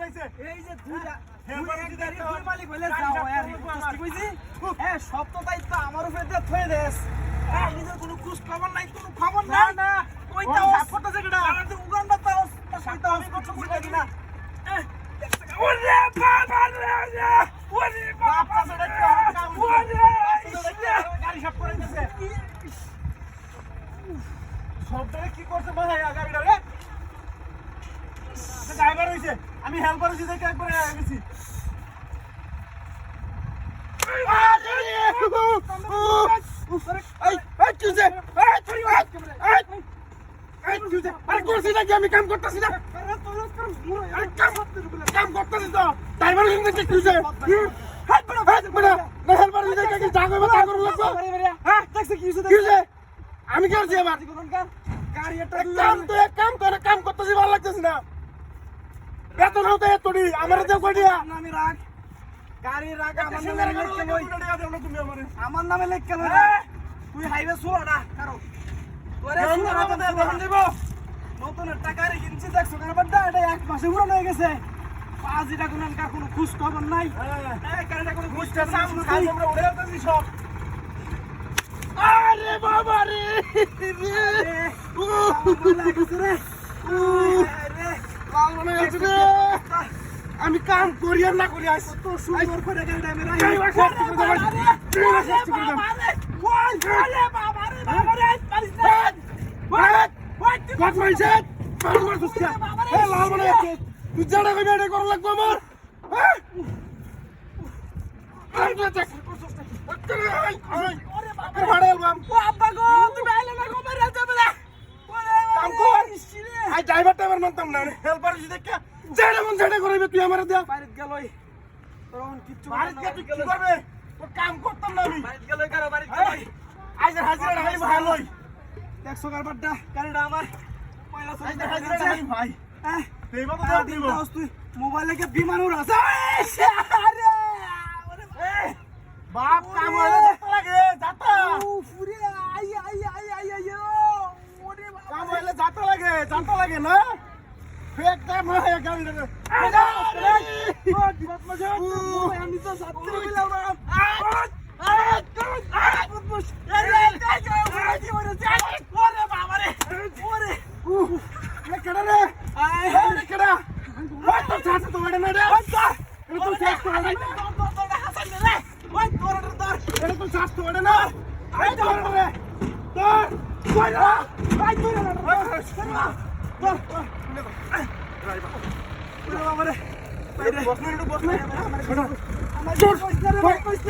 ফেলাইছে এই যে দুইটা হেলপার দুই যদি গাড়ি একটা দুই মালিক হইলে যাও আর কি কইছি হ্যাঁ সব তো দায়িত্ব আমার উপরে দিয়ে থয়ে দেস নিজের কোনো কুছ খবর নাই কোনো খবর নাই না ওইটা করতেছে কেডা আর তুই উগান্ডা তাও সাইতা আমি কত কইতা কিনা ওরে বাবা রে ওরে বাবা রে গাড়ি সব করে দিতেছে সবটারে কি করছে ভাই গাড়িটা রে ড্রাইভার হইছে আমি হেল্পার হইছি দেখে একবার গেছি আমি কাম করতেছি না কাম করতেছি তো ড্রাইভার হইছে কি হইছে আমি কি করছি আবার গাড়ি একটা কাম করে কাম করতেছি ভালো লাগতেছে না বেতন হতে এতটি আমার যে কইয়া আমি রাখ গাড়ি রাখ আমার নামে লেখ কেন তুই হাইওয়ে শুরু না কারো তোরে আমাদের বহন দেব নতুন টাকা রে কিনছি দেখছো কারবারটা এটা এক মাসে পুরো হয়ে গেছে 5 টাকা কোনো খুশ খবর নাই এই গাড়িটা কোনো খুশটা আমরা উড়ে আসতেছি সব আরে বাবা রে আমি কাম করি আর না করি আইস তো সুন্দর করে গাড়িটা আমি রাখি আরে বাবা রে পারিস না কত মাইছে পারু মার দুস্তা এ লাল বলে তুই জানা কই বেড়ে করা লাগবে আমার আই না দেখ ওরে বাবা ভাড়া এলবাম ও আব্বা গো তুমি আইলে না গো মারা যাবে না কাম কর আই ড্রাইভার মানতাম না হেল্পার যদি দেখে যেটা মন যেটা করবে তুই আমারে দে বাড়িতে গেলই তখন কিচ্ছু বাড়িতে তুই কি করবে তোর কাম করতাম না আমি বাড়িতে গেলই কারো বাড়িতে গেলই আইজ হাজিরা খালি ভালোই দেখছো কারবারটা গাড়িটা আমার পয়লা আইজ হাজিরা খালি ভাই দেবা তো দিব তুই মোবাইলে কে বিমান উড়াছে আরে বাপ কাম হইলে যেতে লাগে যাতা পুরে আই ওরে বাবা কাম হইলে যাতা লাগে না ফেক কাম হয় গাড়িটা ও দিবাত মজা আমি তো যাত্রী বললাম না ওরে বাবা রে ওরে কেডা রে কেডা ওই তো ছাড়ছে তো ওটা না রে ওই তো শেষ করে রে হাসান রে ওই তোর এটা তো ছাড়ছে তো ওটা না ওই তোর রে তোর কই রে ওই তোর রে তোর ওরে বাবা রে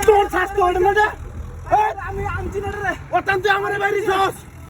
তোর ছাড়ছে তো ওটা না রে আমি আনছি না রে ওটা তুই আমারে বাইরে যাস